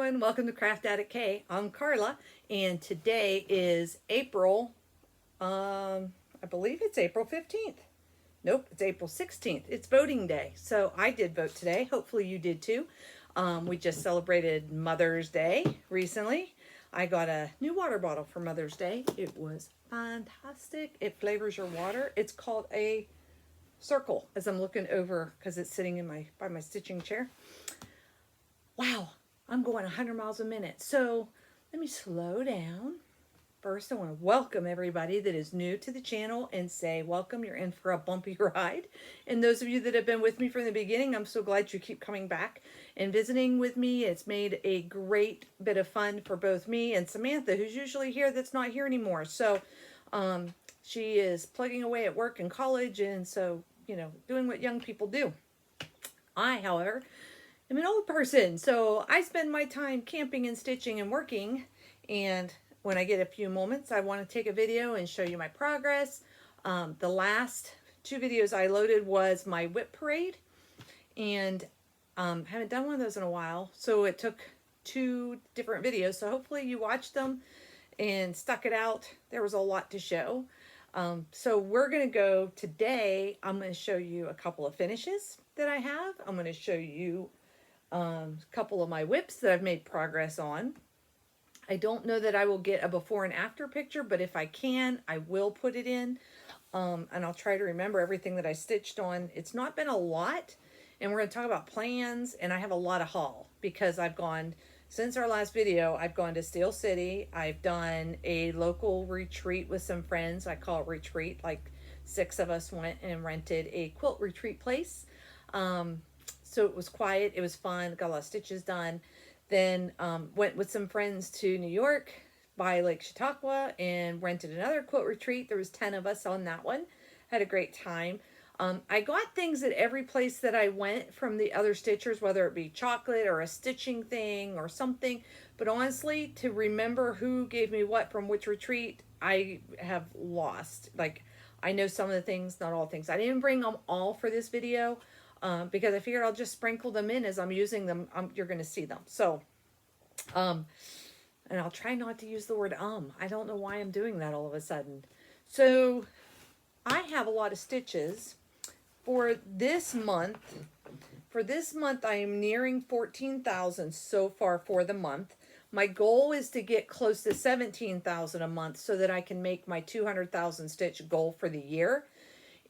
everyone, welcome to Craftaddictk. I'm Carla, and today is April, I believe it's April 15th. Nope, it's April 16th. It's voting day, so I did vote today. Hopefully you did too. We just celebrated Mother's Day recently. I got a new water bottle for Mother's Day. It was fantastic. It flavors your water. It's called a Circle, as I'm looking over because it's sitting in by my stitching chair. Wow, I'm going 100 miles a minute. So let me slow down. First, I want to welcome everybody that is new to the channel and say, welcome, you're in for a bumpy ride. And those of you that have been with me from the beginning, I'm so glad you keep coming back and visiting with me. It's made a great bit of fun for both me and Samantha, who's usually here, that's not here anymore. So she is plugging away at work and college, and so, you know, doing what young people do. I, however, I'm an old person, so I spend my time camping and stitching and working, and when I get a few moments, I want to take a video and show you my progress. The last two videos I loaded was my whip parade, and haven't done one of those in a while, so it took two different videos, so hopefully you watched them and stuck it out. There was a lot to show. So we're going to go today. I'm going to show you a couple of finishes that I have. I'm going to show you a couple of my whips that I've made progress on. I don't know that I will get a before and after picture, but if I can, I will put it in. And I'll try to remember everything that I stitched on. It's not been a lot, and we're going to talk about plans, and I have a lot of haul because I've gone, since our last video, I've gone to Steel City. I've done a local retreat with some friends. I call it retreat. Like 6 of us went and rented a quilt retreat place. So it was quiet. It was fun. Got a lot of stitches done. Then went with some friends to New York by Lake Chautauqua and rented another quilt retreat. There was 10 of us on that one. Had a great time. I got things at every place that I went from the other stitchers, whether it be chocolate or a stitching thing or something. But honestly, to remember who gave me what from which retreat, I have lost. Like, I know some of the things, not all things. I didn't bring them all for this video because I figured I'll just sprinkle them in as I'm using them. You're going to see them. So, and I'll try not to use the word I don't know why I'm doing that all of a sudden. So, I have a lot of stitches. For this month, I am nearing 14,000 so far for the month. My goal is to get close to 17,000 a month so that I can make my 200,000 stitch goal for the year.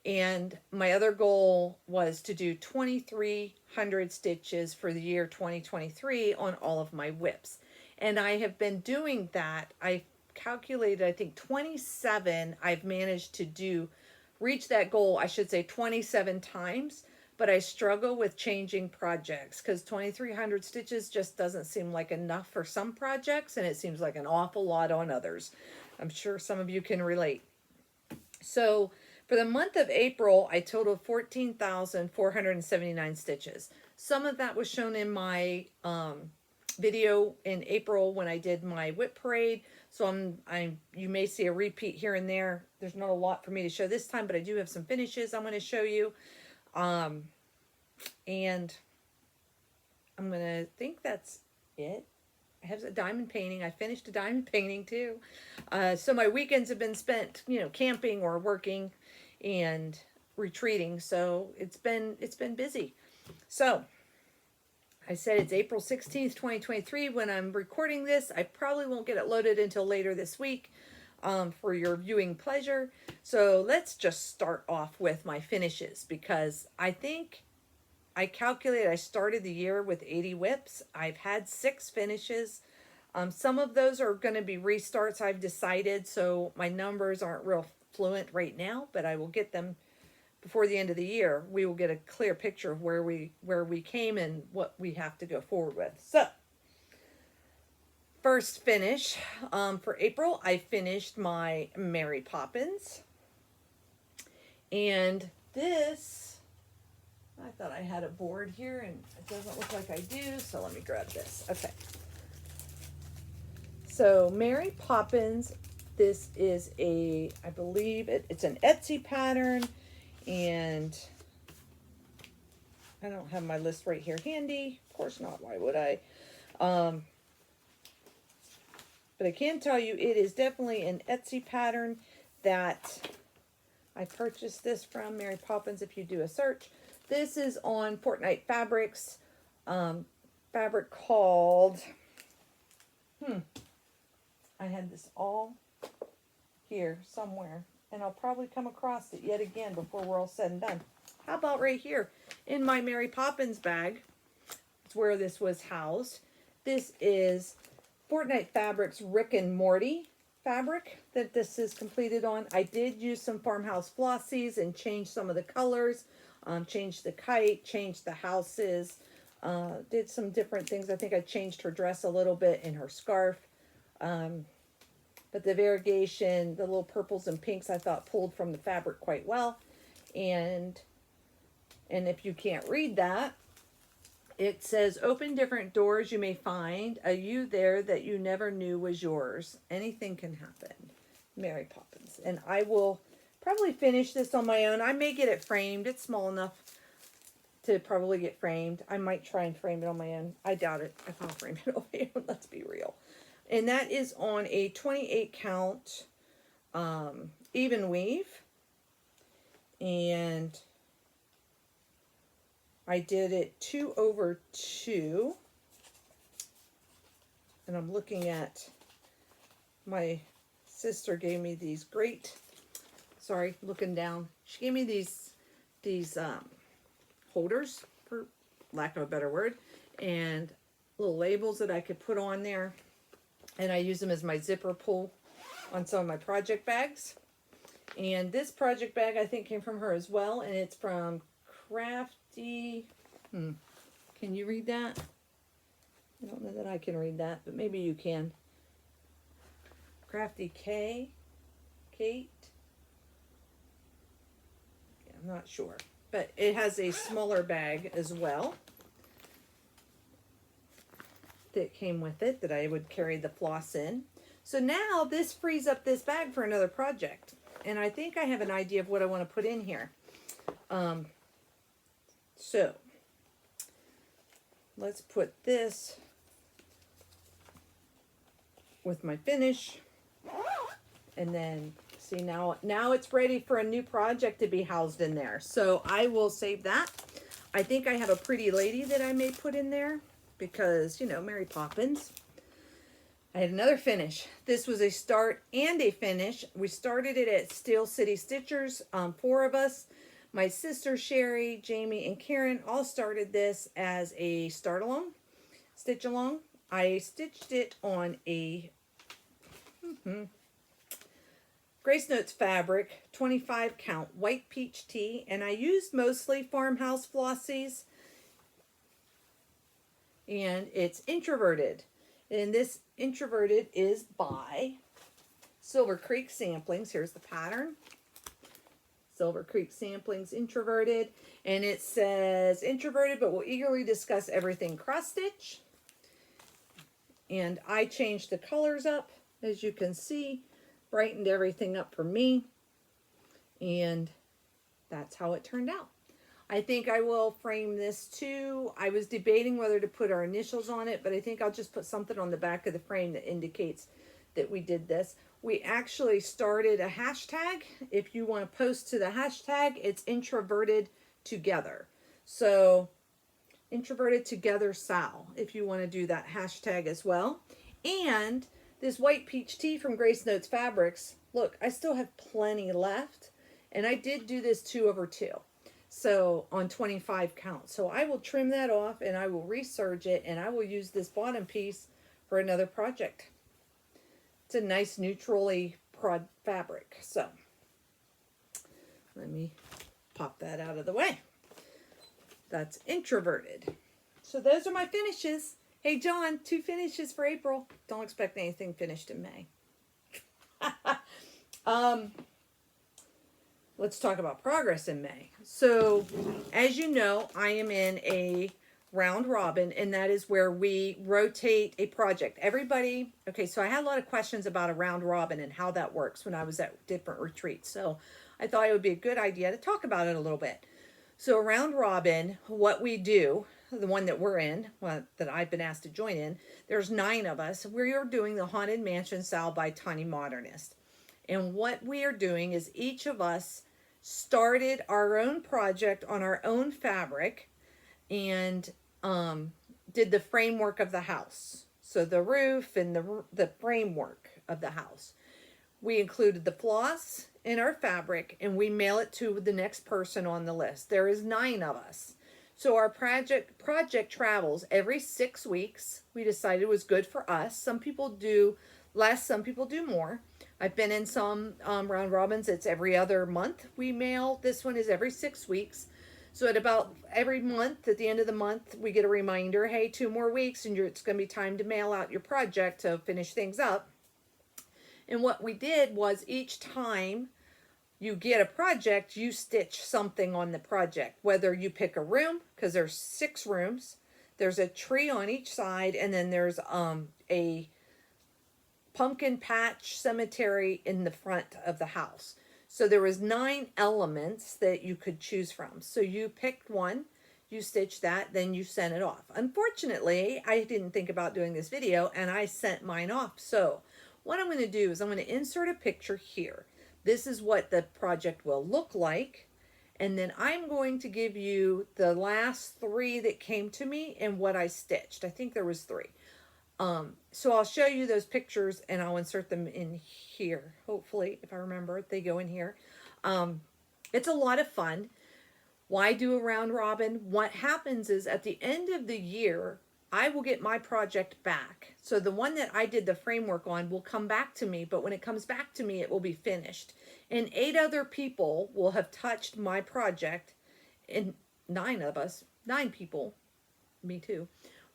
And my other goal was to do 2,300 stitches for the year 2023 on all of my whips. And I have been doing that. I calculated, I think 27 I've managed to reach that goal, I should say 27 times, but I struggle with changing projects because 2,300 stitches just doesn't seem like enough for some projects, and it seems like an awful lot on others. I'm sure some of you can relate. So for the month of April, I totaled 14,479 stitches. Some of that was shown in my video in April when I did my whip parade. So you may see a repeat here and there. There's not a lot for me to show this time, but I do have some finishes I'm going to show you. And I'm going to think that's it. I have a diamond painting. I finished a diamond painting too. So my weekends have been spent, you know, camping or working and retreating. So it's been busy. So I said it's April 16th, 2023 when I'm recording this. I probably won't get it loaded until later this week for your viewing pleasure. So let's just start off with my finishes because I think I calculated I started the year with 80 whips. I've had 6 finishes. Some of those are going to be restarts, I've decided, so my numbers aren't real fluent right now, but I will get them before the end of the year. We will get a clear picture of where we came and what we have to go forward with. So, first finish for April, I finished my Mary Poppins. And this, I thought I had a board here and it doesn't look like I do, so let me grab this. Okay. So, Mary Poppins, this is I believe it's an Etsy pattern. And I don't have my list right here handy. Of course not. Why would I? But I can tell you it is definitely an Etsy pattern that I purchased this from Mary Poppins if you do a search. This is on Fortnite Fabrics. Fabric called, I had this all here somewhere, and I'll probably come across it yet again before we're all said and done. How about right here in my Mary Poppins bag? It's where this was housed. This is Fortnite Fabrics Rick and Morty fabric that this is completed on. I did use some farmhouse flossies and change some of the colors, changed the kite, changed the houses, did some different things. I think I changed her dress a little bit and her scarf. But the variegation, the little purples and pinks, I thought pulled from the fabric quite well. And if you can't read that, it says, open different doors you may find, a you there that you never knew was yours. Anything can happen. Mary Poppins. And I will probably finish this on my own. I may get it framed. It's small enough to probably get framed. I might try and frame it on my own. I doubt it. If I'll frame it on my own, let's be real. And that is on a 28 count even weave. And I did it 2/2. And I'm looking at, my sister gave me these great, sorry, looking down. She gave me these holders, for lack of a better word, and little labels that I could put on there. And I use them as my zipper pull on some of my project bags. And this project bag I think came from her as well, and it's from Crafty. Can you read that? I don't know that I can read that, but maybe you can. Craftaddictk, Kate. Yeah, I'm not sure, but it has a smaller bag as well that came with it that I would carry the floss in. So now this frees up this bag for another project, and I think I have an idea of what I want to put in here. So let's put this with my finish, and then see, now it's ready for a new project to be housed in there. So I will save that. I think I have a pretty lady that I may put in there because, you know, Mary Poppins. I had another finish. This was a start and a finish. We started it at Steel City Stitchers, 4 of us. My sister Sherry, Jamie, and Karen all started this as a start along, stitch along. I stitched it on a Grace Notes fabric, 25 count, white peach tea, and I used mostly farmhouse flossies, and it's introverted. And this introverted is by Silver Creek Samplings. Here's the pattern. Silver Creek Samplings introverted, and it says introverted but will eagerly discuss everything cross stitch. And I changed the colors up, as you can see, brightened everything up for me, and that's how it turned out. I think I will frame this too. I was debating whether to put our initials on it, but I think I'll just put something on the back of the frame that indicates that we did this. We actually started a hashtag. If you want to post to the hashtag, it's introverted together. So introverted together Sal, if you want to do that hashtag as well. And this white peach tea from Grace Notes Fabrics, look, I still have plenty left, and I did do this 2/2, so on 25 count. So I will trim that off, and I will reserge it, and I will use this bottom piece for another project. It's a nice neutrally prod fabric. So let me pop that out of the way. That's introverted. So those are my finishes. Hey John, 2 finishes for April. Don't expect anything finished in May. Let's talk about progress in May. So as you know, I am in a round robin, and that is where we rotate a project. Everybody, okay, so I had a lot of questions about a round robin and how that works when I was at different retreats. So I thought it would be a good idea to talk about it a little bit. So a round robin, what we do, the one that we're in, well, that I've been asked to join in, there's 9 of us. We are doing the Haunted Mansion Style by Tiny Modernist. And what we are doing is each of us started our own project on our own fabric and did the framework of the house. So the roof and the framework of the house. We included the floss in our fabric and we mail it to the next person on the list. There is 9 of us. So our project travels every 6 weeks. We decided it was good for us. Some people do less, some people do more. I've been in some round robins, it's every other month we mail. This one is every 6 weeks. So at about every month, at the end of the month, we get a reminder, hey, 2 more weeks and it's going to be time to mail out your project to finish things up. And what we did was each time you get a project, you stitch something on the project, whether you pick a room, because there's 6 rooms, there's a tree on each side, and then there's a pumpkin patch cemetery in the front of the house. So there was 9 elements that you could choose from. So you picked one, you stitched that, then you sent it off. Unfortunately, I didn't think about doing this video and I sent mine off. So what I'm going to do is I'm going to insert a picture here. This is what the project will look like. And then I'm going to give you the last 3 that came to me and what I stitched. I think there was 3. So I'll show you those pictures and I'll insert them in here. Hopefully, if I remember, they go in here. It's a lot of fun. Why do a round robin? What happens is at the end of the year, I will get my project back. So the one that I did the framework on will come back to me, but when it comes back to me, it will be finished. And 8 other people will have touched my project, and 9 of us, 9 people, me too,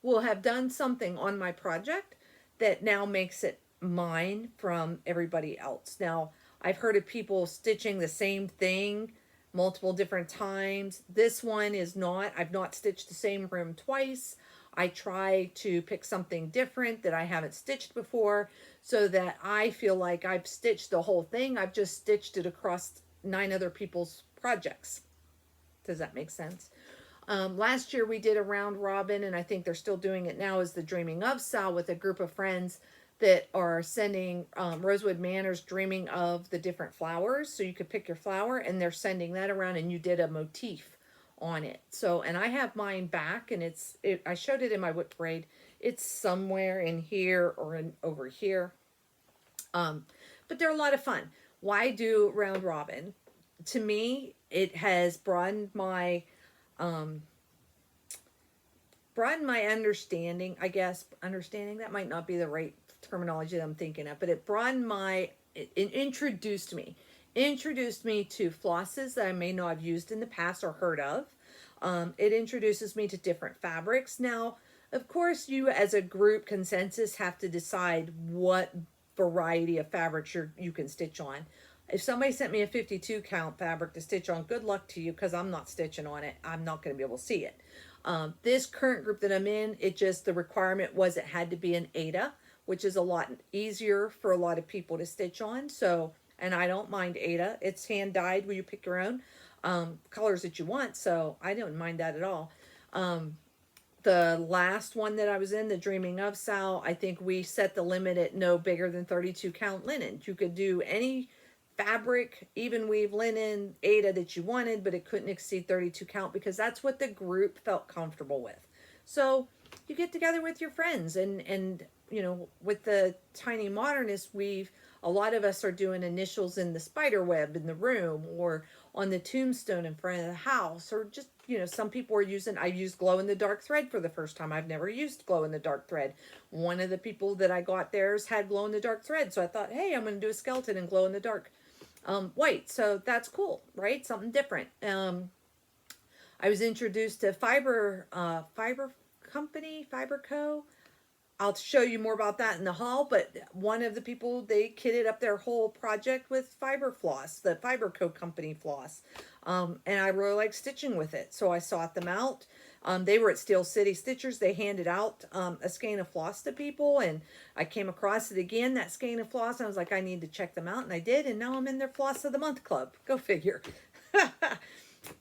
will have done something on my project that now makes it mine from everybody else. Now, I've heard of people stitching the same thing multiple different times. This one is not. I've not stitched the same room twice. I try to pick something different that I haven't stitched before so that I feel like I've stitched the whole thing. I've just stitched it across 9 other people's projects. Does that make sense? Last year we did a round robin, and I think they're still doing it now, is the Dreaming of Sal with a group of friends that are sending Rosewood Manor's Dreaming of the different flowers. So you could pick your flower and they're sending that around and you did a motif on it. So, and I have mine back and I showed it in my whip braid. It's somewhere in here or over here. But they're a lot of fun. Why do round robin? To me, it has broadened my understanding, I guess. Understanding, that might not be the right terminology that I'm thinking of, but it broadened it introduced me to flosses that I may not have used in the past or heard of. It introduces me to different fabrics. Now, of course, you as a group consensus have to decide what variety of fabrics you can stitch on. If somebody sent me a 52 count fabric to stitch on, good luck to you, because I'm not stitching on it. I'm not going to be able to see it. This current group that I'm in, the requirement was it had to be an Aida, which is a lot easier for a lot of people to stitch on. So, and I don't mind Aida. It's hand dyed where you pick your own colors that you want. So I don't mind that at all. The last one that I was in, the Dreaming of Sal, I think we set the limit at no bigger than 32 count linen. You could do any fabric, even weave linen, Aida that you wanted, but it couldn't exceed 32 count because that's what the group felt comfortable with. So you get together with your friends and you know, with the Tiny Modernist weave, a lot of us are doing initials in the spider web in the room or on the tombstone in front of the house, or just, you know, some people are using, I used glow in the dark thread for the first time. I've never used glow in the dark thread. One of the people that I got theirs had glow in the dark thread. So I thought, hey, I'm going to do a skeleton in glow in the dark white. So that's cool, right? Something different. I was introduced to Fiber Co. I'll show you more about that in the haul, but one of the people, they kitted up their whole project with fiber floss, the Fiber Co. company floss. And I really like stitching with it. So I sought them out. They were at Steel City Stitchers. They handed out a skein of floss to people, and I came across it again, that skein of floss. And I was like, I need to check them out, and I did, and now I'm in their Floss of the Month club. Go figure.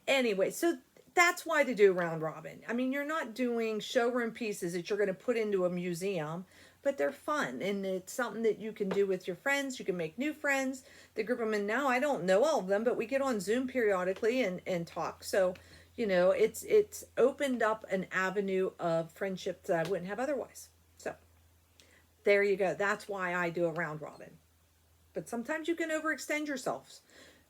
Anyway, so that's why to do round robin. I mean, you're not doing showroom pieces that you're going to put into a museum, but they're fun, and it's something that you can do with your friends. You can make new friends. The group I'm in now, I don't know all of them, but we get on Zoom periodically and talk. So, you know, it's opened up an avenue of friendship that I wouldn't have otherwise. So there you go. That's why I do a round robin. But sometimes you can overextend yourselves.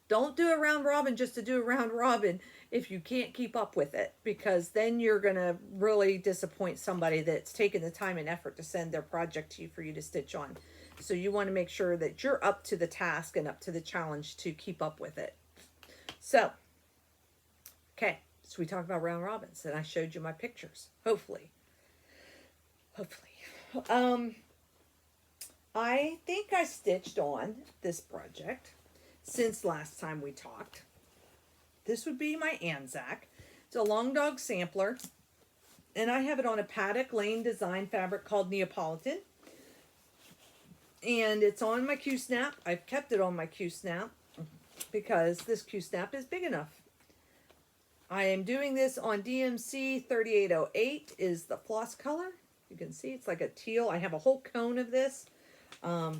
Don't do a round robin just to do a round robin if you can't keep up with it, because then you're going to really disappoint somebody that's taken the time and effort to send their project to you for you to stitch on. So you want to make sure that you're up to the task and up to the challenge to keep up with it. So, okay, so we talked about round robins and I showed you my pictures, hopefully. I think I stitched on this project since last time we talked. This would be my Anzac. It's a long dog sampler, and I have it on a Paddock Lane design fabric called Neapolitan. And it's on my Q-snap. I've kept it on my Q-snap because this Q-snap is big enough. I am doing this on DMC 3808 is the floss color. You can see it's like a teal. I have a whole cone of this. So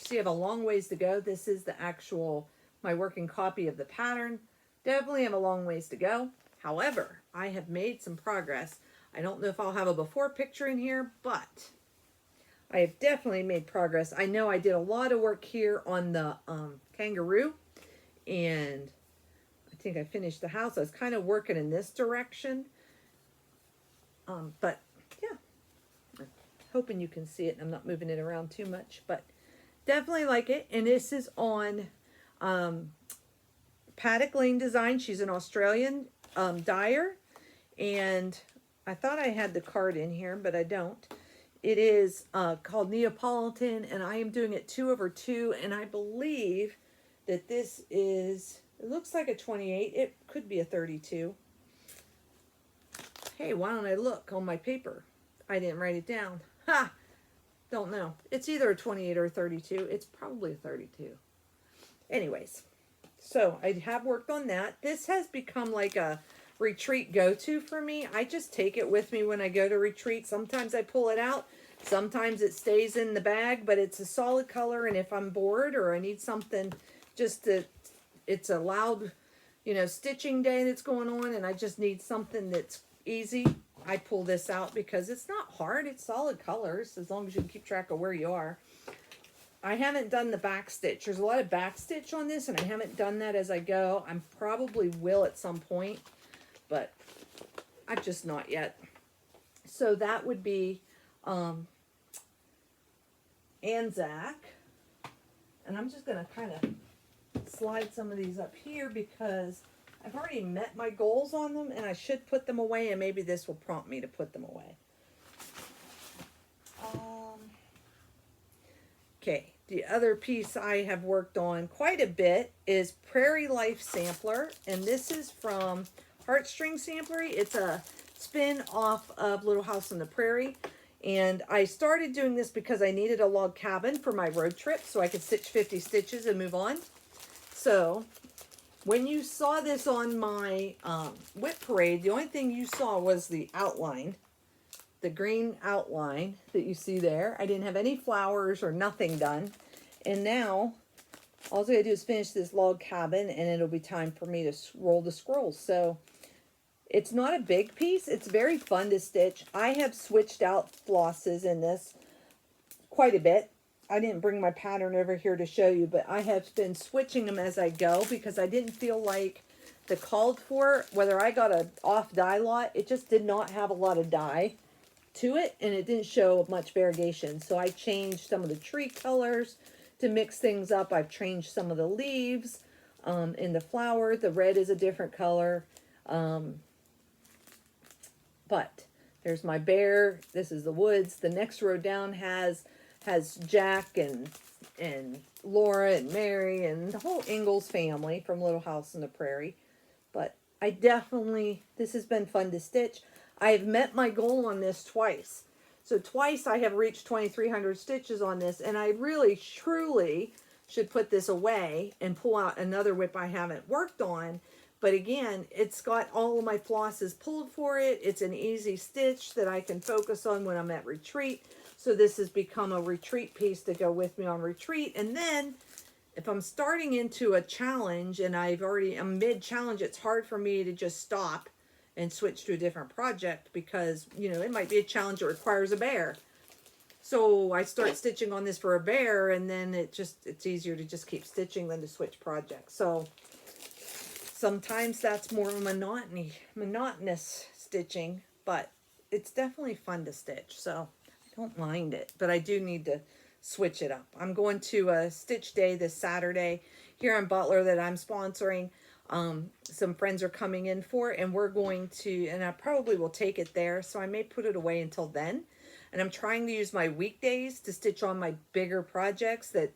you have a long ways to go. This is the actual, my working copy of the pattern. Definitely have a long ways to go. However, I have made some progress. I don't know if I'll have a before picture in here, but I have definitely made progress. I know I did a lot of work here on the kangaroo, and I think I finished the house. I was kind of working in this direction. But yeah, I'm hoping you can see it and I'm not moving it around too much, but definitely like it. And this is on Paddock Lane Design. She's an Australian dyer, and I thought I had the card in here, but I don't. It is called Neapolitan, and I am doing it 2/2, and I believe that this is, it looks like a 28. It could be a 32. Hey, why don't I look on my paper? I didn't write it down. Ha! Don't know. It's either a 28 or a 32. It's probably a 32. Anyways, so I have worked on that. This has become like a retreat go-to for me. I just take it with me when I go to retreat. Sometimes I pull it out. Sometimes it stays in the bag, but it's a solid color. And if I'm bored or I need something just to, it's a loud, you know, stitching day that's going on, and I just need something that's easy, I pull this out because it's not hard. It's solid colors as long as you can keep track of where you are. I haven't done the back stitch. There's a lot of back stitch on this, and I haven't done that as I go. I probably will at some point, but I've just not yet. So that would be Anzac. And I'm just going to kind of slide some of these up here because I've already met my goals on them, and I should put them away, and maybe this will prompt me to put them away. Okay, the other piece I have worked on quite a bit is Prairie Life Sampler, and this is from Heartstring Samplery. It's a spin off of Little House on the Prairie, and I started doing this because I needed a log cabin for my road trip so I could stitch 50 stitches and move on. So when you saw this on my whip parade, the only thing you saw was the outline, the green outline that you see there. I didn't have any flowers or nothing done. And now, all I gotta do is finish this log cabin, and it'll be time for me to roll the scrolls. So, it's not a big piece. It's very fun to stitch. I have switched out flosses in this quite a bit. I didn't bring my pattern over here to show you, but I have been switching them as I go because I didn't feel like the called for, whether I got a off dye lot, it just did not have a lot of dye to it, and it didn't show much variegation. So I changed some of the tree colors to mix things up. I've changed some of the leaves in the flower. The red is a different color. But there's my bear. This is the woods. The next row down has Jack and Laura and Mary and the whole Ingalls family from Little House on the Prairie. But I definitely, this has been fun to stitch. I've met my goal on this twice. So twice I have reached 2,300 stitches on this, and I really, truly should put this away and pull out another whip I haven't worked on. But again, it's got all of my flosses pulled for it. It's an easy stitch that I can focus on when I'm at retreat. So this has become a retreat piece to go with me on retreat. And then if I'm starting into a challenge and I'm mid-challenge, it's hard for me to just stop and switch to a different project because, you know, it might be a challenge that requires a bear. So I start stitching on this for a bear, and then it's easier to just keep stitching than to switch projects. So sometimes that's more monotonous stitching, but it's definitely fun to stitch. So I don't mind it, but I do need to switch it up. I'm going to a stitch day this Saturday here in Butler that I'm sponsoring. Some friends are coming in for, and we're going to, and I probably will take it there. So I may put it away until then. And I'm trying to use my weekdays to stitch on my bigger projects that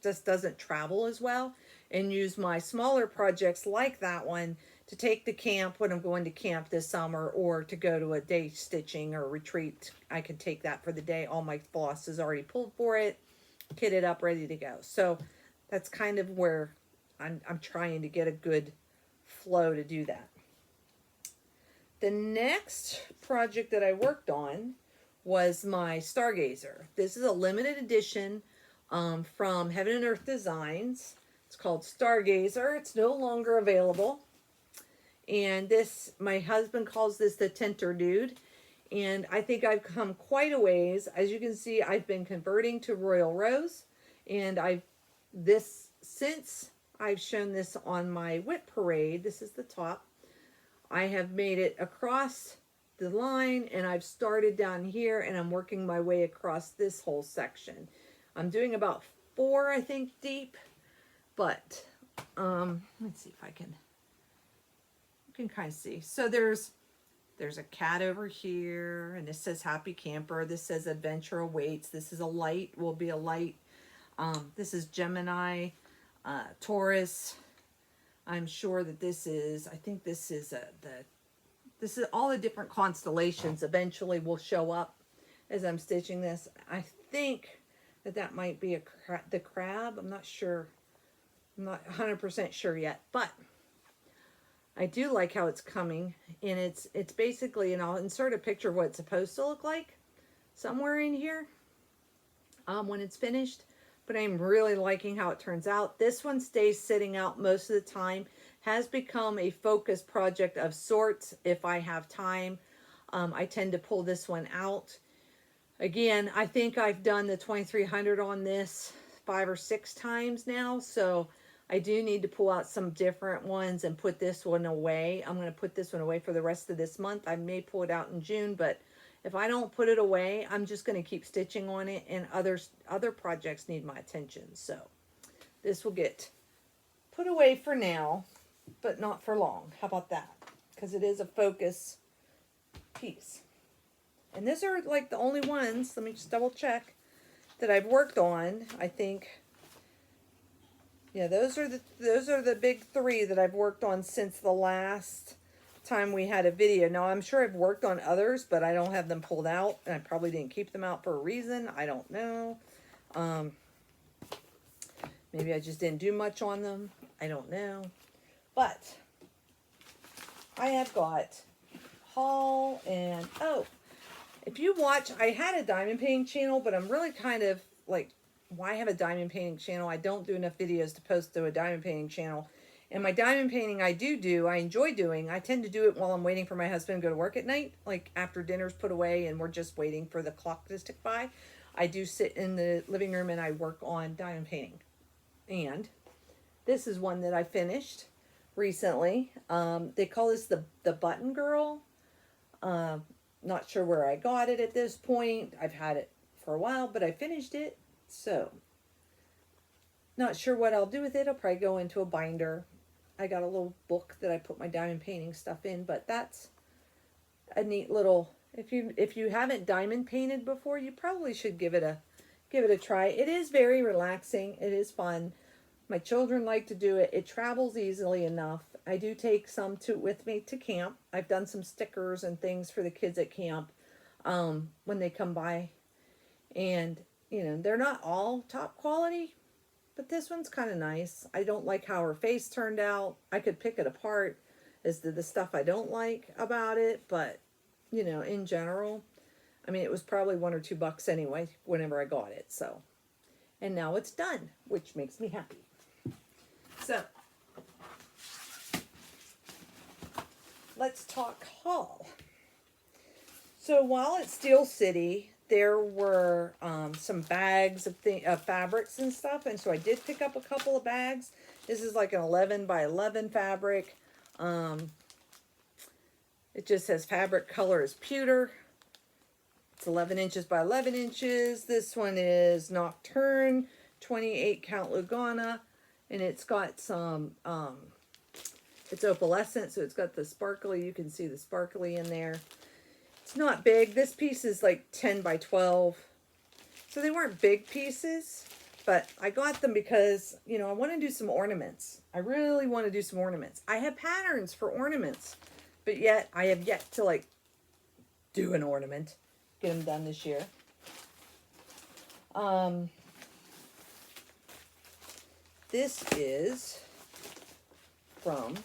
just doesn't travel as well, and use my smaller projects like that one to take to camp when I'm going to camp this summer, or to go to a day stitching or retreat. I can take that for the day. All my floss is already pulled for it, kitted up, ready to go. So that's kind of where I'm trying to get a good flow to do that. The next project that I worked on was my Stargazer. This is a limited edition from Heaven and Earth Designs. It's called Stargazer. It's no longer available. And this, my husband calls this the Tinter Dude. And I think I've come quite a ways. As you can see, I've been converting to Royal Rose. And since I've shown this on my whip parade, this is the top, I have made it across the line, and I've started down here, and I'm working my way across this whole section. I'm doing about 4, I think, deep, but let's see if I can, you can kind of see. So there's a cat over here, and this says Happy Camper. This says Adventure Awaits. This is a light, will be a light. This is Gemini, Taurus. I'm sure that this is, I think this is this is all the different constellations eventually will show up as I'm stitching this. I think that might be the crab. I'm not sure. I'm not 100% sure yet, but I do like how it's coming, and it's basically, and I'll insert a picture of what it's supposed to look like somewhere in here when it's finished. But I'm really liking how it turns out. This one stays sitting out most of the time. Has become a focus project of sorts if I have time. I tend to pull this one out. Again, I think I've done the 2300 on this 5 or 6 times now, so I do need to pull out some different ones and put this one away. I'm going to put this one away for the rest of this month. I may pull it out in June, but if I don't put it away, I'm just going to keep stitching on it, and other projects need my attention. So this will get put away for now, but not for long. How about that? Because it is a focus piece. And these are like the only ones, let me just double check, that I've worked on. I think, yeah, those are the big 3 that I've worked on since the last time we had a video. Now, I'm sure I've worked on others, but I don't have them pulled out, and I probably didn't keep them out for a reason. I don't know. Maybe I just didn't do much on them. I don't know. But I have got haul, and oh, if you watch, I had a diamond painting channel, but I'm really kind of like, why have a diamond painting channel? I don't do enough videos to post to a diamond painting channel. And my diamond painting I enjoy doing. I tend to do it while I'm waiting for my husband to go to work at night, like after dinner's put away and we're just waiting for the clock to tick by. I do sit in the living room and I work on diamond painting. And this is one that I finished recently. They call this the Button Girl. Not sure where I got it at this point. I've had it for a while, but I finished it. So, not sure what I'll do with it. I'll probably go into a binder. I got a little book that I put my diamond painting stuff in, but that's a neat little, if you haven't diamond painted before, you probably should give it a try. It is very relaxing. It is fun. My children like to do it. It travels easily enough. I do take some with me to camp. I've done some stickers and things for the kids at camp when they come by. And, you know, they're not all top quality, But this one's kind of nice. I don't like how her face turned out. I could pick it apart as to the stuff I don't like about it, but, you know, in general, I mean, it was probably $1 or $2 anyway whenever I got it, so. And now it's done, which makes me happy. So, let's talk haul. So while at Steel City, there were some bags of fabrics and stuff, and so I did pick up a couple of bags. This is like an 11 by 11 fabric. It just says fabric color is pewter. It's 11 inches by 11 inches. This one is Nocturne, 28 count Lugana, and it's got some, it's opalescent, so it's got the sparkly, you can see the sparkly in there. It's not big. This piece is like 10 by 12. So they weren't big pieces, but I got them because, you know, I want to do some ornaments. I really want to do some ornaments. I have patterns for ornaments, but yet I have yet to like do an ornament, get them done this year. This is from,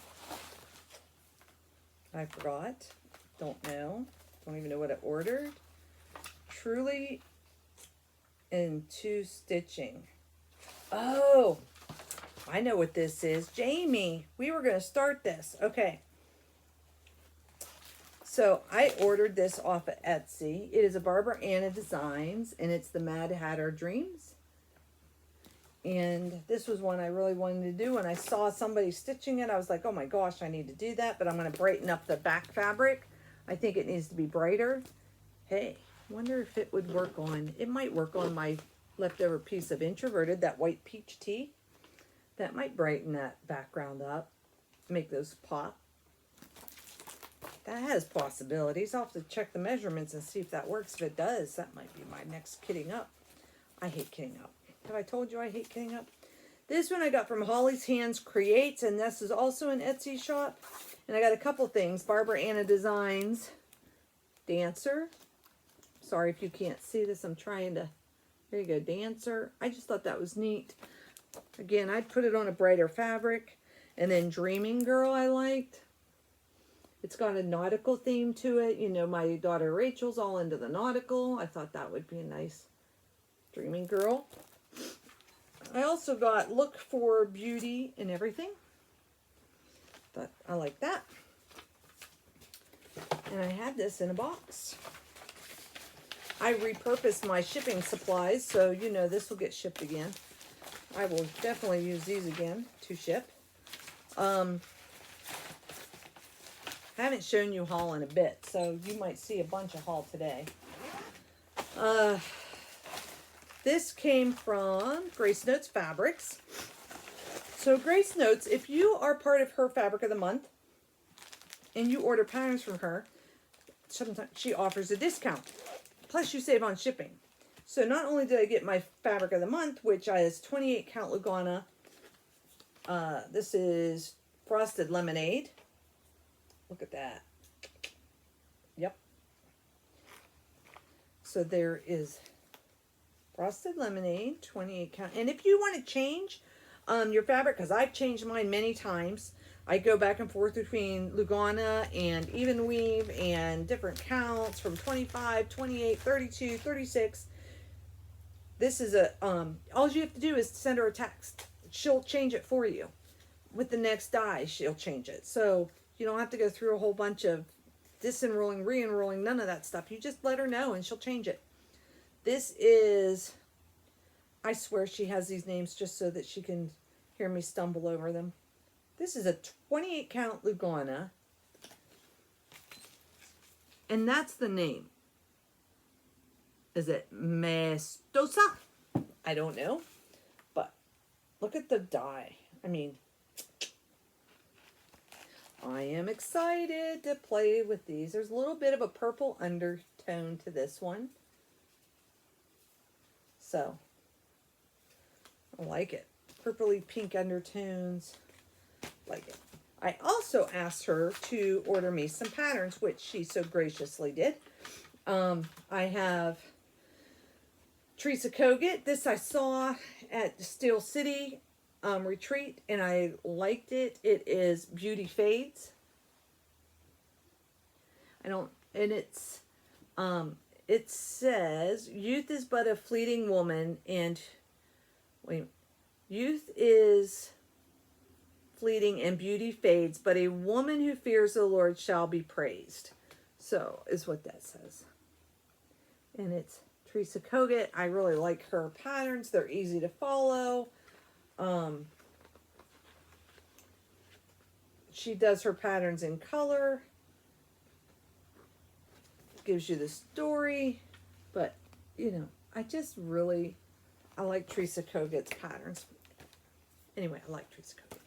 I forgot, don't know. Don't even know what I ordered. Truly Into Stitching. Oh, I know what this is. Jamie, we were going to start this. Okay. So I ordered this off of Etsy. It is a Barbara Anna Designs, and it's the Mad Hatter Dreams. And this was one I really wanted to do. When I saw somebody stitching it, I was like, oh my gosh, I need to do that. But I'm going to brighten up the back fabric. I think it needs to be brighter. Hey, wonder if it would work on, it might work on my leftover piece of Introverted, that white peach tea. That might brighten that background up, make those pop. That has possibilities. I'll have to check the measurements and see if that works. If it does, that might be my next kitting up. I hate kitting up. Have I told you I hate kitting up? This one I got from Holly's Hands Creates, and this is also an Etsy shop. And I got a couple things. Barbara Anna Designs Dancer. Sorry if you can't see this. I'm trying to. There you go, Dancer. I just thought that was neat. Again, I'd put it on a brighter fabric. And then Dreaming Girl I liked. It's got a nautical theme to it. You know, my daughter Rachel's all into the nautical. I thought that would be a nice Dreaming Girl. I also got Look for Beauty in Everything. But I like that. And I had this in a box. I repurposed my shipping supplies, so you know this will get shipped again. I will definitely use these again to ship. I haven't shown you haul in a bit, so you might see a bunch of haul today. This came from Grace Notes Fabrics. So Grace Notes, if you are part of her Fabric of the Month and you order patterns from her, sometimes she offers a discount. Plus you save on shipping. So not only did I get my Fabric of the Month, which is 28 count Lugana. This is Frosted Lemonade. Look at that. Yep. So there is Frosted Lemonade, 28 count. And if you want to change your fabric, because I've changed mine many times. I go back and forth between Lugana and Even Weave and different counts from 25, 28, 32, 36. This is a, all you have to do is send her a text. She'll change it for you. With the next die, she'll change it. So you don't have to go through a whole bunch of disenrolling, re-enrolling, none of that stuff. You just let her know and she'll change it. This is, I swear she has these names just so that she can hear me stumble over them. This is a 28 count Lugana. And that's the name. Is it Mestosa? I don't know. But look at the die. I mean, I am excited to play with these. There's a little bit of a purple undertone to this one. So, I like it. Purpley pink undertones. Like it. I also asked her to order me some patterns, which she so graciously did. I have Teresa Kogut. This I saw at Steel City retreat, and I liked it. It is Beauty Fades. It says, youth is but a fleeting woman, and youth is fleeting and beauty fades, but a woman who fears the Lord shall be praised. So is what that says. And it's Teresa Kogut. I really like her patterns. They're easy to follow. She does her patterns in color. Gives you the story. But, you know, I like Teresa Kogut's patterns. Anyway, I like Teresa Kogut.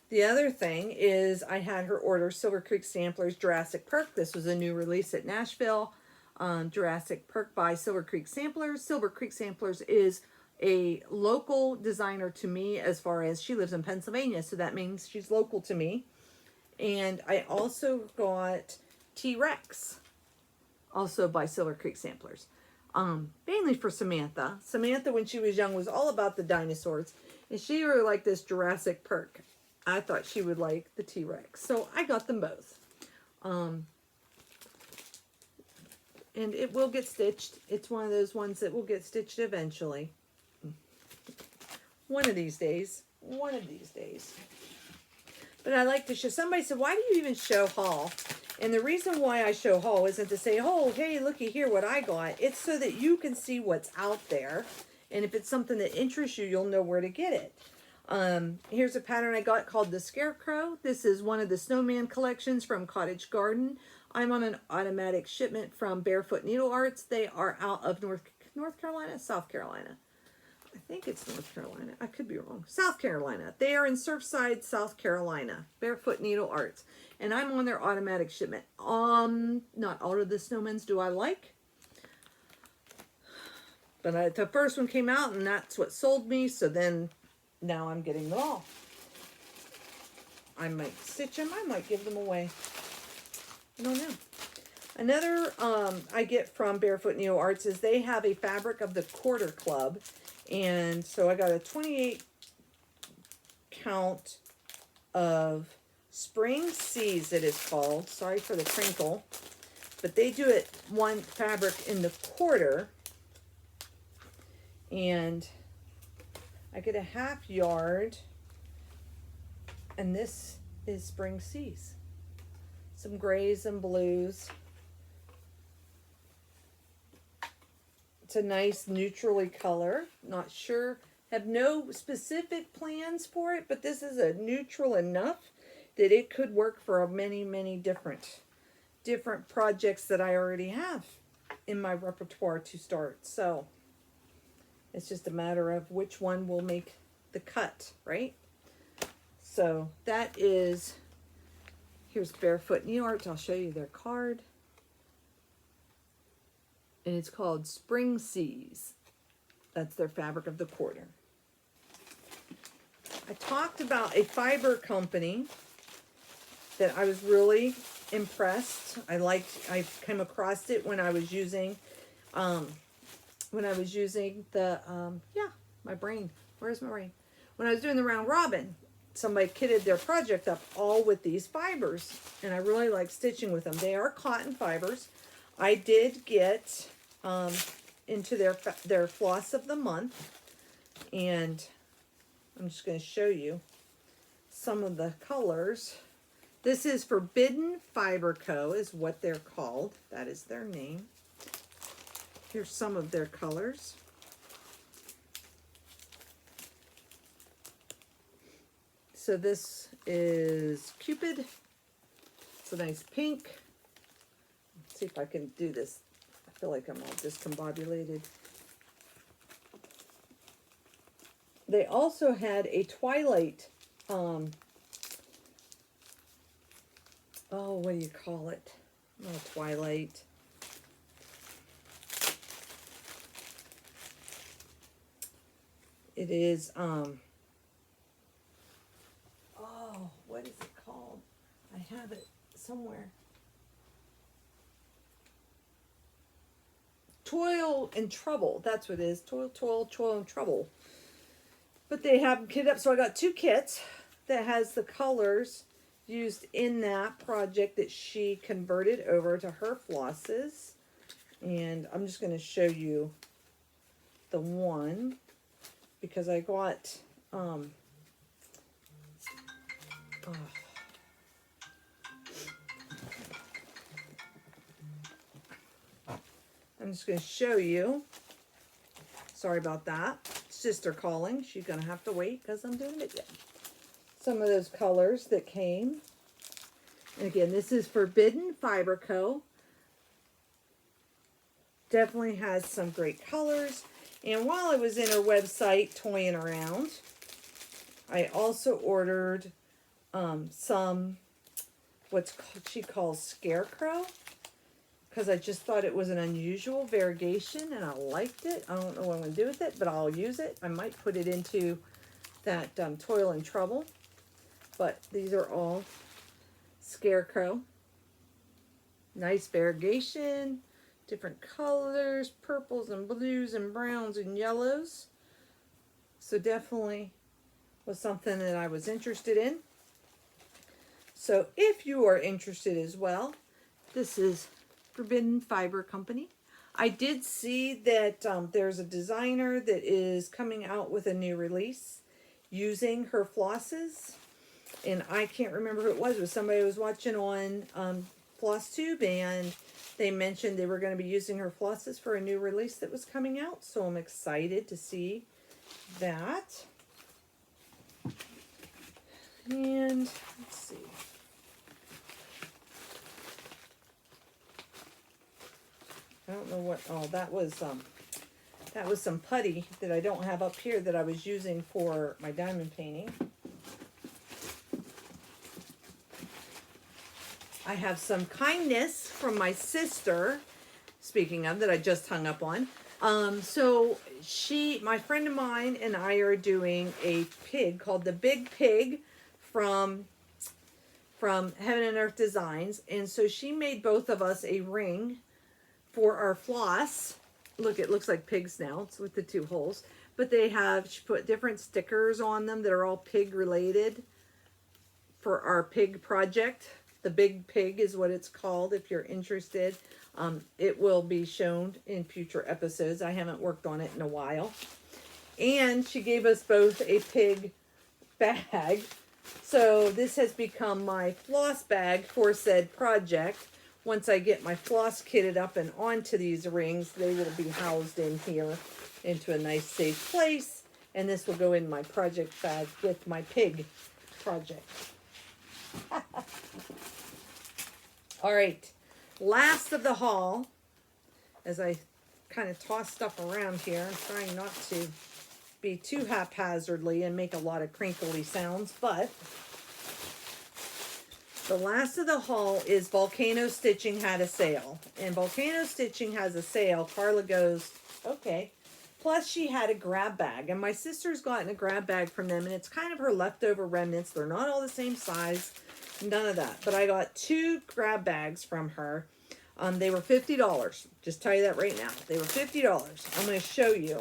The other thing is I had her order Silver Creek Samplers Jurassic Perk. This was a new release at Nashville. Jurassic Perk by Silver Creek Samplers. Silver Creek Samplers is a local designer to me, as far as she lives in Pennsylvania, so that means she's local to me. And I also got T-Rex, also by Silver Creek Samplers. Mainly for Samantha. Samantha, when she was young, was all about the dinosaurs, and she really liked this Jurassic Perk. I thought she would like the T-Rex, so I got them both. And it will get stitched. It's one of those ones that will get stitched eventually. One of these days. One of these days. But I like to show. Somebody said, why do you even show haul? And the reason why I show haul isn't to say, oh, hey, looky here what I got. It's so that you can see what's out there. And if it's something that interests you, you'll know where to get it. Here's a pattern I got called the Scarecrow. This is one of the snowman collections from Cottage Garden. I'm on an automatic shipment from Barefoot Needle Arts. They are out of North Carolina, South Carolina. I think it's North Carolina. I could be wrong. South Carolina. They are in Surfside, South Carolina. Barefoot Needle Arts. And I'm on their automatic shipment. Not all of the snowmans do I like. But the first one came out, and that's what sold me. So then, now I'm getting them all. I might stitch them. I might give them away. I don't know. Another I get from Barefoot Needle Arts is they have a fabric of the Quarter Club. And so I got a 28 count of Spring Seas, it is called. Sorry for the crinkle. But they do it one fabric in the quarter. And I get a half yard. And this is Spring Seas. Some grays and blues. It's a nice neutrally color. Not sure, have no specific plans for it, but this is a neutral enough that it could work for many, many different projects that I already have in my repertoire to start. So it's just a matter of which one will make the cut, right? So that is, here's Barefoot Needle Arts. I'll show you their card. And it's called Spring Seas. That's their fabric of the quarter. I talked about a fiber company that I was really impressed. I came across it when I was using, my brain. Where's my brain? When I was doing the round robin, somebody kitted their project up all with these fibers, and I really like stitching with them. They are cotton fibers. I did get into their floss of the month, and I'm just going to show you some of the colors. This is Forbidden Fiber Co. is what they're called. That is their name. Here's some of their colors. So this is Cupid. It's a nice pink. Let's see if I can do this. I feel like I'm all discombobulated. They also had a Twilight, oh, what do you call it? Not a Twilight. It is, oh, what is it called? I have it somewhere. Toil and Trouble. That's what it is. Toil, Toil, Toil and Trouble. But they have them kitted up. So I got 2 kits that has the colors used in that project that she converted over to her flosses. And I'm just going to show you the one because I got I'm just going to show you. Sorry about that. Sister calling. She's going to have to wait because I'm doing it yet. Some of those colors that came. And again, this is Forbidden Fiber Co. Definitely has some great colors. And while I was in her website toying around, I also ordered some she calls Scarecrow, because I just thought it was an unusual variegation and I liked it. I don't know what I'm going to do with it, but I'll use it. I might put it into that Toil and Trouble. But these are all Scarecrow. Nice variegation. Different colors. Purples and blues and browns and yellows. So definitely was something that I was interested in. So if you are interested as well, this is Forbidden Fiber Company. I did see that there's a designer that is coming out with a new release using her flosses. And I can't remember who it was. It was somebody I was watching on Flosstube, and they mentioned they were going to be using her flosses for a new release that was coming out. So I'm excited to see that. And let's see. I don't know what, oh, that was some putty that I don't have up here that I was using for my diamond painting. I have some kindness from my sister, speaking of, that I just hung up on. So my friend of mine and I are doing a pig called the Big Pig from Heaven and Earth Designs. And so she made both of us a ring for our floss. Look, it looks like pigs now. It's with the 2 holes. But she put different stickers on them that are all pig related for our pig project. The Big Pig is what it's called if you're interested. It will be shown in future episodes. I haven't worked on it in a while. And she gave us both a pig bag. So this has become my floss bag for said project. Once I get my floss kitted up and onto these rings, they will be housed in here into a nice safe place. And this will go in my project bag with my pig project. All right, last of the haul, as I kind of toss stuff around here, I'm trying not to be too haphazardly and make a lot of crinkly sounds, but the last of the haul is Volcano Stitching had a sale. And Volcano Stitching has a sale. Carla goes, okay. Plus she had a grab bag. And my sister's gotten a grab bag from them. And it's kind of her leftover remnants. They're not all the same size. None of that. But I got 2 grab bags from her. They were $50. Just tell you that right now. They were $50. I'm going to show you.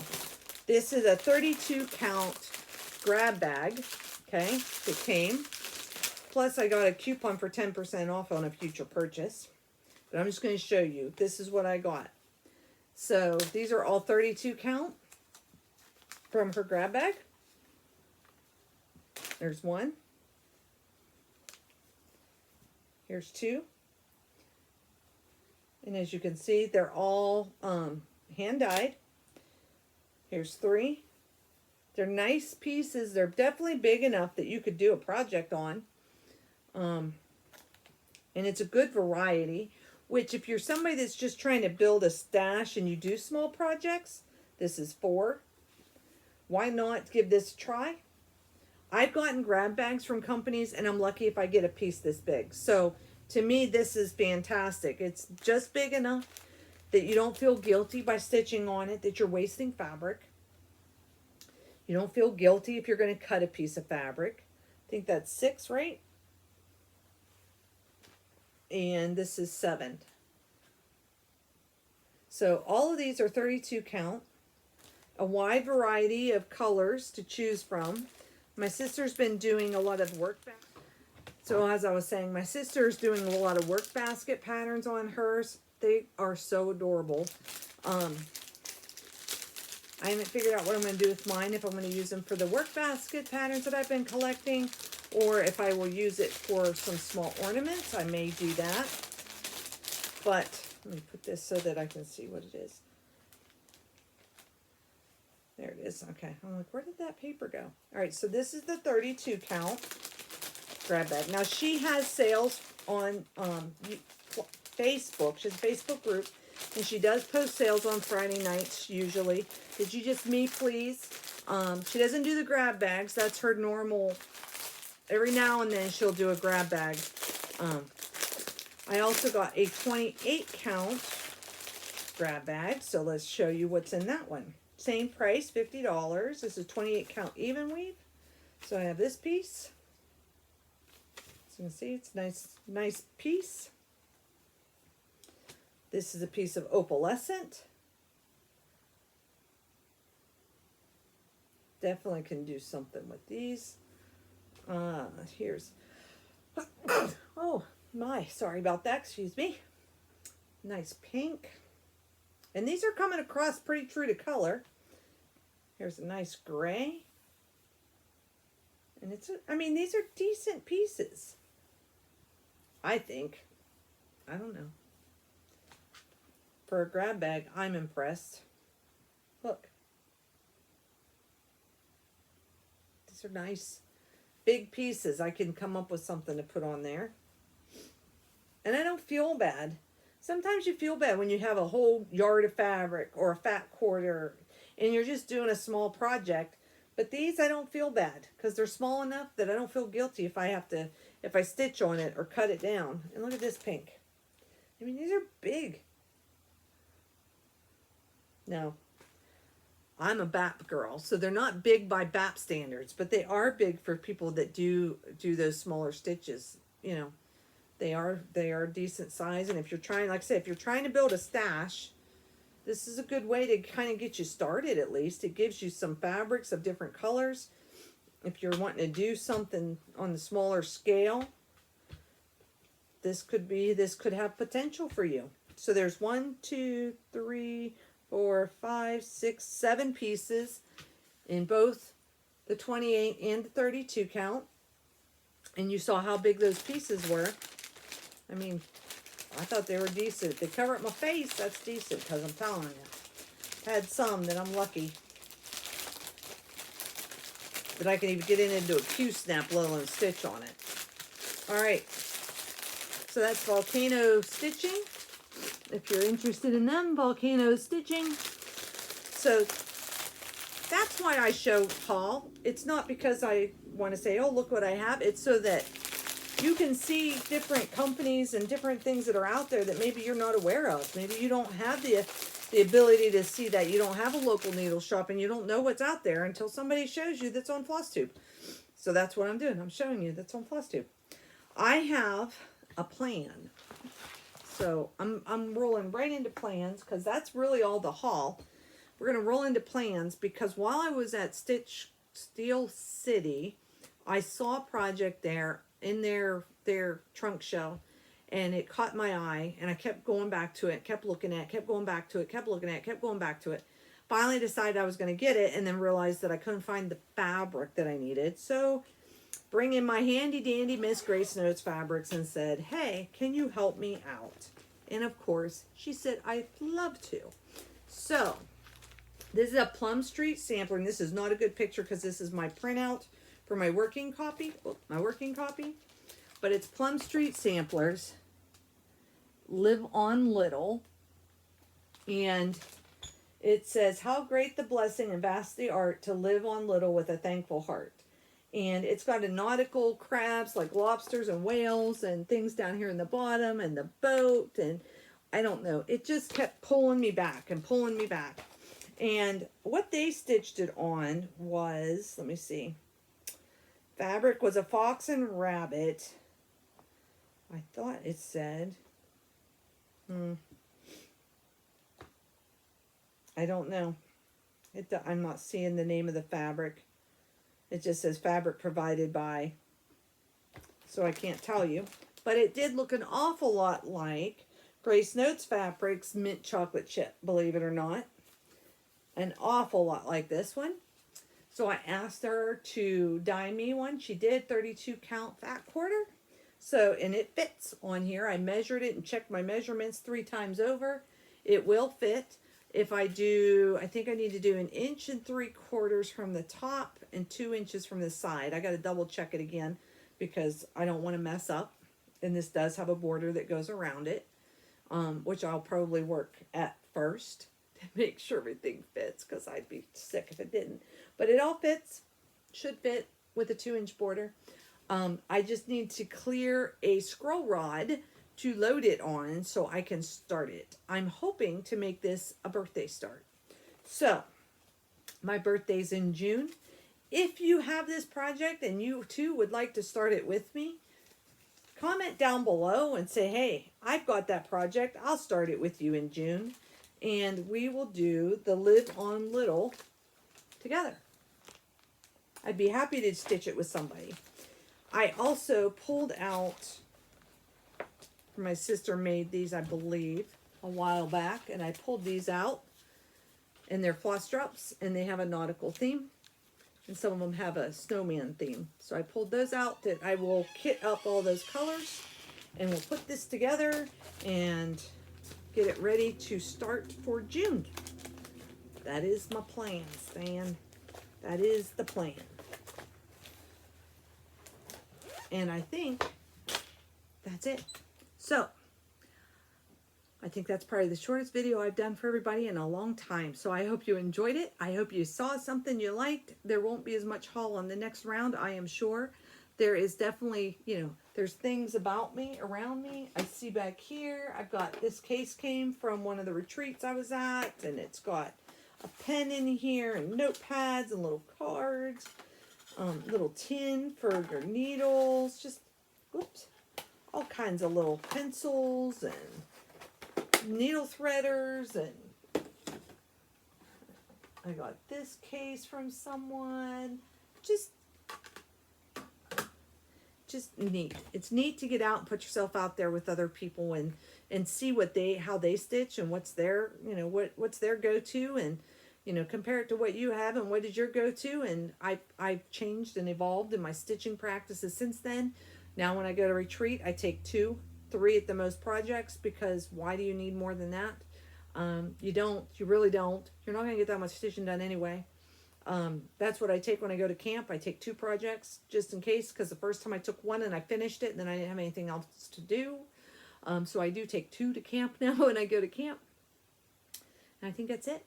This is a 32 count grab bag. Okay. It came. Plus, I got a coupon for 10% off on a future purchase. But I'm just going to show you. This is what I got. So, these are all 32 count from her grab bag. There's 1. Here's 2. And as you can see, they're all hand-dyed. Here's 3. They're nice pieces. They're definitely big enough that you could do a project on. And it's a good variety, which if you're somebody that's just trying to build a stash and you do small projects, this is 4. Why not give this a try? I've gotten grab bags from companies and I'm lucky if I get a piece this big. So to me, this is fantastic. It's just big enough that you don't feel guilty by stitching on it, that you're wasting fabric. You don't feel guilty if you're going to cut a piece of fabric. I think that's 6, right? And this is 7. So all of these are 32 count, a wide variety of colors to choose from. My sister's been doing a lot of work baskets. So as I was saying, my sister's doing a lot of work basket patterns on hers. They are so adorable. I haven't figured out what I'm going to do with mine, if I'm going to use them for the work basket patterns that I've been collecting, or if I will use it for some small ornaments. I may do that. But let me put this so that I can see what it is. There it is. Okay. I'm like, where did that paper go? All right. So this is the 32 count grab bag. Now she has sales on Facebook. She has a Facebook group, and she does post sales on Friday nights usually. Did you just me, please? She doesn't do the grab bags. That's her normal. Every now and then she'll do a grab bag. I also got a 28 count grab bag. So let's show you what's in that one. Same price, $50. This is 28 count even weave. So I have this piece. So you can see it's nice piece. This is a piece of opalescent. Definitely can do something with these. Here's, oh my, sorry about that, excuse me. Nice pink. And these are coming across pretty true to color. Here's a nice gray. And it's, I mean, these are decent pieces, I think. I don't know. For a grab bag, I'm impressed. Look. These are nice, big pieces. I can come up with something to put on there. And I don't feel bad. Sometimes you feel bad when you have a whole yard of fabric or a fat quarter and you're just doing a small project. But these, I don't feel bad because they're small enough that I don't feel guilty if I stitch on it or cut it down. And look at this pink. I mean, these are big. No, I'm a BAP girl, so they're not big by BAP standards, but they are big for people that do those smaller stitches. You know, they are decent size. And if you're trying, like I said, if you're trying to build a stash, this is a good way to kind of get you started. At least it gives you some fabrics of different colors. If you're wanting to do something on the smaller scale, this could have potential for you. So there's 1, 2, 3, 4, 5, 6, 7 pieces in both the 28 and the 32 count. And you saw how big those pieces were. I mean, I thought they were decent. If they cover up my face, that's decent, because I'm telling you. I had some that I'm lucky that I can even get into a Q-snap, let alone stitch on it. All right. So that's volcano stitching. If you're interested in them, volcano stitching. So that's why I show haul. It's not because I want to say, oh, look what I have. It's so that you can see different companies and different things that are out there that maybe you're not aware of. Maybe you don't have the ability to see that. You don't have a local needle shop and you don't know what's out there until somebody shows you that's on Flosstube. So that's what I'm doing. I'm showing you that's on Flosstube. I have a plan. So I'm rolling right into plans because that's really all the haul. We're going to roll into plans because while I was at Steel City, I saw a project there in their trunk show, and it caught my eye, and I kept going back to it, kept looking at it, kept going back to it, kept looking at it, kept going back to it. Finally decided I was going to get it, and then realized that I couldn't find the fabric that I needed. So bring in my handy dandy Miss Grace Notes fabrics and said, hey, can you help me out? And of course, she said, I'd love to. So this is a Plum Street sampler, and this is not a good picture because this is my printout for my working copy. Oh, my working copy. But it's Plum Street samplers. Live on Little. And it says, how great the blessing and vast the art to live on little with a thankful heart. And it's got a nautical crabs like lobsters and whales and things down here in the bottom and the boat. And I don't know. It just kept pulling me back and pulling me back. And what they stitched it on was, let me see. Fabric was a fox and rabbit. I thought it said, I don't know. I'm not seeing the name of the fabric. It just says fabric provided by, so I can't tell you. But it did look an awful lot like Grace Notes Fabrics Mint Chocolate Chip, believe it or not. An awful lot like this one. So I asked her to dye me one. She did, 32 count fat quarter. So, and it fits on here. I measured it and checked my measurements 3 times over. It will fit. If I do, I think I need to do 1 3/4 inches from the top and 2 inches from the side. I got to double check it again because I don't want to mess up. And this does have a border that goes around it, which I'll probably work at first to make sure everything fits, because I'd be sick if it didn't. But it all fits, should fit with a 2-inch border. I just need to clear a scroll rod to load it on so I can start it. I'm hoping to make this a birthday start. So, my birthday's in June. If you have this project and you too would like to start it with me, comment down below and say, hey, I've got that project. I'll start it with you in June. And we will do the Live on Little together. I'd be happy to stitch it with somebody. I also pulled out, my sister made these, I believe, a while back, and I pulled these out, and they're floss drops, and they have a nautical theme, and some of them have a snowman theme. So I pulled those out. That I will kit up all those colors, and we'll put this together and get it ready to start for June. That is my plan, Stan. That is the plan. And I think that's it. So, I think that's probably the shortest video I've done for everybody in a long time. So I hope you enjoyed it. I hope you saw something you liked. There won't be as much haul on the next round, I am sure. There is definitely, you know, there's things about me, around me. I see back here, I've got, this case came from one of the retreats I was at, and it's got a pen in here, and notepads, and little cards, little tin for your needles, just, oops, all kinds of little pencils, and needle threaders, and I got this case from someone. Just neat. It's neat to get out and put yourself out there with other people and see what how they stitch, and what's their, you know, what's their go-to, and, you know, compare it to what you have and what is your go-to. And I've changed and evolved in my stitching practices since then. Now when I go to retreat, I take 2, 3 at the most projects, because why do you need more than that? You really don't. You're not going to get that much stitching done anyway. That's what I take when I go to camp. I take 2 projects just in case, because the first time I took 1 and I finished it, and then I didn't have anything else to do. So I do take 2 to camp now when I go to camp. And I think that's it.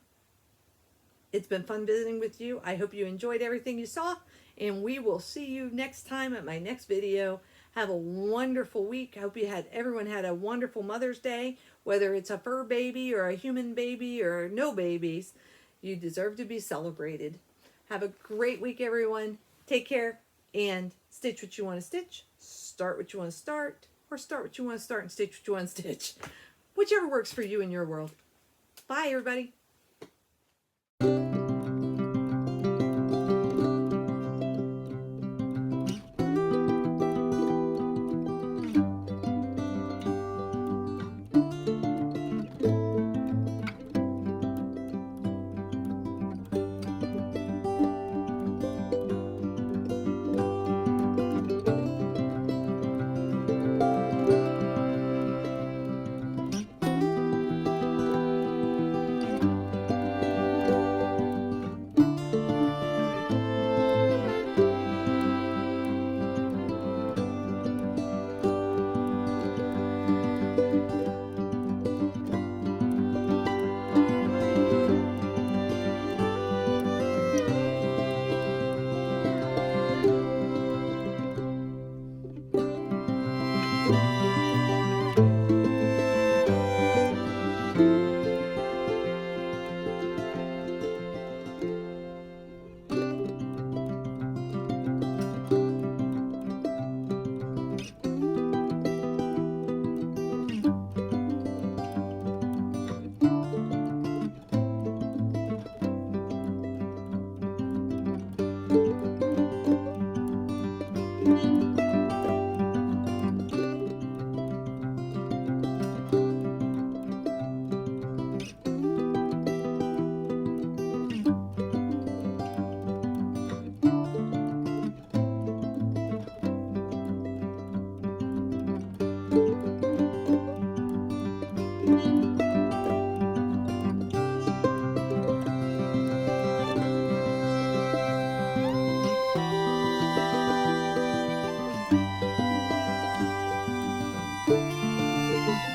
It's been fun visiting with you. I hope you enjoyed everything you saw, and we will see you next time at my next video. Have a wonderful week. I hope everyone had a wonderful Mother's Day, whether it's a fur baby or a human baby or no babies. You deserve to be celebrated. Have a great week, everyone. Take care, and stitch what you want to stitch, start what you want to start, or start what you want to start and stitch what you want to stitch. Whichever works for you in your world. Bye, everybody.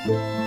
Bye.